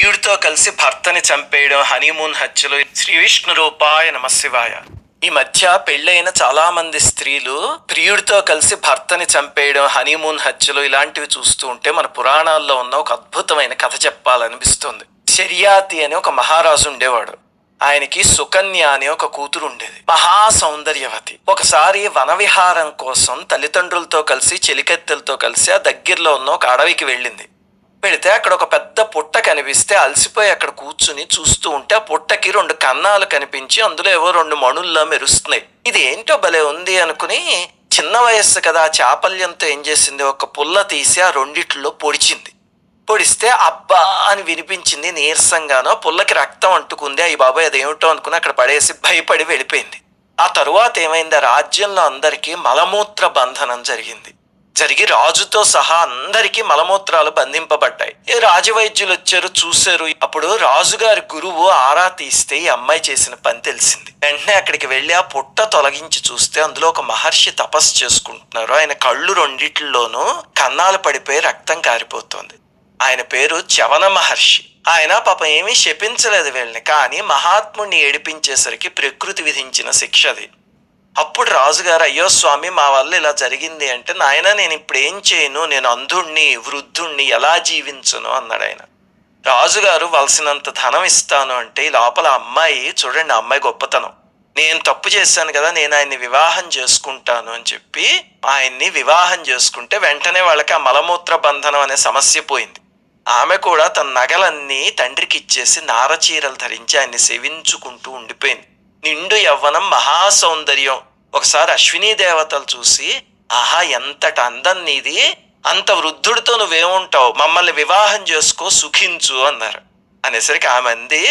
ప్రియుడితో కలిసి భర్తని చంపేయడం, హనీమూన్ హత్యలు. శ్రీ విష్ణు రూపాయ నమశివాయ. ఈ మధ్య పెళ్ళైన చాలా మంది స్త్రీలు ప్రియుడితో కలిసి భర్తని చంపేయడం, హనీమూన్ హత్యలు ఇలాంటివి చూస్తూ ఉంటే మన పురాణాల్లో ఉన్న ఒక అద్భుతమైన కథ చెప్పాలనిపిస్తుంది. శర్యాతి అని ఒక మహారాజు ఉండేవాడు. ఆయనకి సుకన్య అనే ఒక కూతురు ఉండేది, మహా సౌందర్యవతి. ఒకసారి వనవిహారం కోసం తల్లిదండ్రులతో కలిసి చెలికత్తెలతో కలిసి ఆ దగ్గరలో ఉన్న ఒక అడవికి వెళ్ళింది. వెళితే అక్కడ ఒక పెద్ద పుట్ట కనిపిస్తే అలసిపోయి అక్కడ కూర్చుని చూస్తూ ఉంటే ఆ పుట్టకి 2 కన్నాలు కనిపించి అందులో ఏవో 2 మణుల్లా మెరుస్తున్నాయి. ఇది ఏంటో భలే ఉంది అనుకుని, చిన్న వయస్సు కదా, చాపల్యంతో ఏం చేసింది, ఒక పుల్ల తీసి ఆ రెండిట్లో పొడిచింది. పొడిస్తే అబ్బా అని వినిపించింది నీరసంగానో. పుల్లకి రక్తం అంటుకుంది. అయ్యి బాబాయ్ అదేమిటో అనుకుని అక్కడ పడేసి భయపడి వెళ్ళిపోయింది. ఆ తరువాత ఏమైంది, రాజ్యంలో అందరికీ మలమూత్ర బంధనం జరిగి రాజుతో సహా అందరికీ మలమూత్రాలు బంధింపబడ్డాయి. రాజవైద్యులు వచ్చారు, చూశారు. అప్పుడు రాజుగారి గురువు ఆరా తీస్తే ఈ అమ్మాయి చేసిన పని తెలిసింది. వెంటనే అక్కడికి వెళ్ళి ఆ పుట్ట తొలగించి చూస్తే అందులో ఒక మహర్షి తపస్సు చేసుకుంటున్నారు. ఆయన కళ్ళు రెండిట్లోనూ కన్నాలు పడిపోయి రక్తం కారిపోతుంది. ఆయన పేరు చవన మహర్షి. ఆయన పాపం ఏమీ శపించలేదు వీళ్ళని, కానీ మహాత్ముడిని ఏడిపించేసరికి ప్రకృతి విధించిన శిక్ష అది. అప్పుడు రాజుగారు, అయ్యో స్వామి మా వల్ల ఇలా జరిగింది అంటే, నాయన నేను ఇప్పుడు ఏం చేయను, నేను అంధుణ్ణి వృద్ధుణ్ణి ఎలా జీవించను అన్నాడు ఆయన. రాజుగారు వలసినంత ధనం ఇస్తాను అంటే, ఈ లోపల అమ్మాయి చూడండి, ఆ అమ్మాయి గొప్పతనం. నేను తప్పు చేశాను కదా, నేను ఆయన్ని వివాహం చేసుకుంటాను అని చెప్పి ఆయన్ని వివాహం చేసుకుంటే వెంటనే వాళ్ళకి ఆ మలమూత్ర బంధనం అనే సమస్య పోయింది. ఆమె కూడా తన నగలన్నీ తండ్రికి ఇచ్చేసి నారచీరలు ధరించి ఆయన్ని సేవించుకుంటూ ఉండిపోయింది. నిండు యవ్వనం, మహా సౌందర్యం. ఒకసారి అశ్వినీ దేవతలు చూసి, ఆహా ఎంతటి అందం నీది, అంత వృద్ధుడితో నువ్వేముంటావు, మమ్మల్ని వివాహం చేసుకో, సుఖించు అన్నారు. అనేసరికి ఆమె అంది,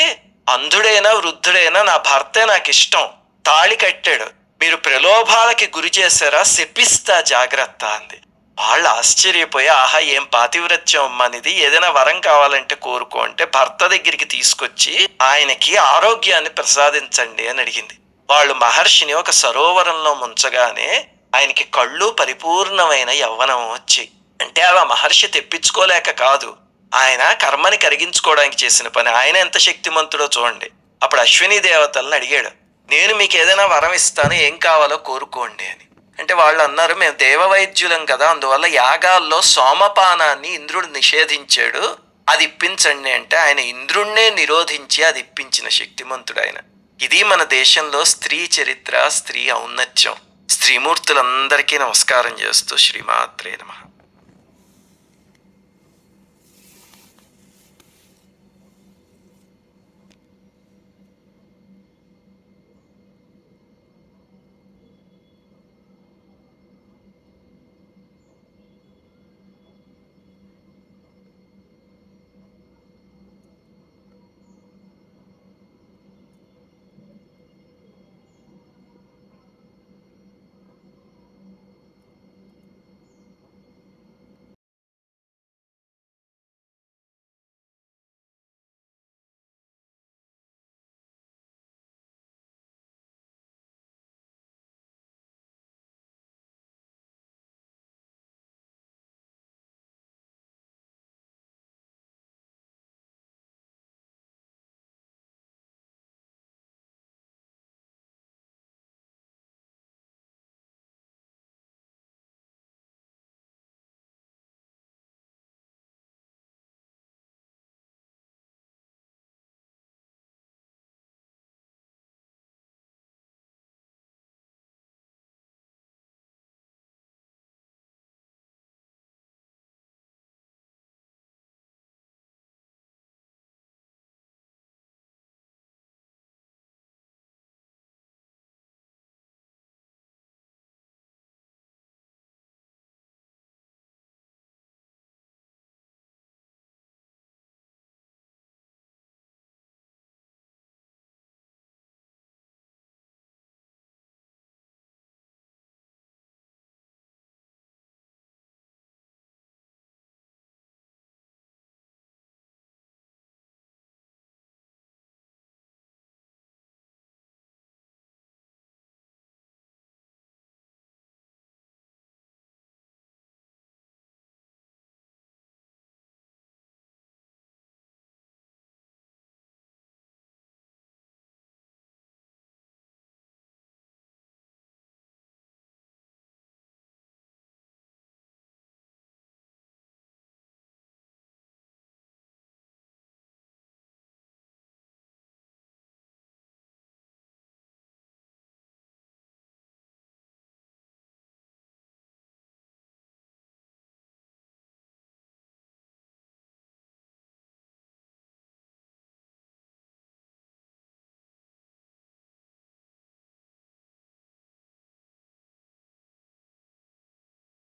అంధుడైనా వృద్ధుడైనా నా భర్తే నాకు ఇష్టం, తాళి కట్టాడు, మీరు ప్రలోభాలకి గురి చేశారా, శపిస్తా జాగ్రత్త అంది. వాళ్ళు ఆశ్చర్యపోయి, ఆహా ఏం పాతివ్రత్యం అమ్మనిది, ఏదైనా వరం కావాలంటే కోరుకో అంటే భర్త దగ్గరికి తీసుకొచ్చి ఆయనకి ఆరోగ్యాన్ని ప్రసాదించండి అని అడిగింది. వాళ్ళు మహర్షిని ఒక సరోవరంలో ముంచగానే ఆయనకి కళ్ళు పరిపూర్ణమైన యవ్వనం వచ్చి, అంటే అలా మహర్షి తెప్పించుకోలేక కాదు, ఆయన కర్మని కరిగించుకోవడానికి చేసిన పని. ఆయన ఎంత శక్తిమంతుడో చూడండి. అప్పుడు అశ్విని దేవతలను అడిగాడు, నేను మీకు ఏదైనా వరం ఇస్తాను, ఏం కావాలో కోరుకోండి అని. అంటే వాళ్ళు అన్నారు, మేము దేవవైద్యులం కదా, అందువల్ల యాగాల్లో సోమపానాన్ని ఇంద్రుడు నిషేధించాడు, అది ఇప్పించండి అంటే ఆయన ఇంద్రుణ్ణే నిరోధించి అది ఇప్పించిన శక్తిమంతుడు ఆయన. ఇది మన దేశంలో స్త్రీ చరిత్ర, స్త్రీ ఔన్నత్యం. స్త్రీమూర్తులందరికీ నమస్కారం చేస్తూ శ్రీమాత్రే నమః.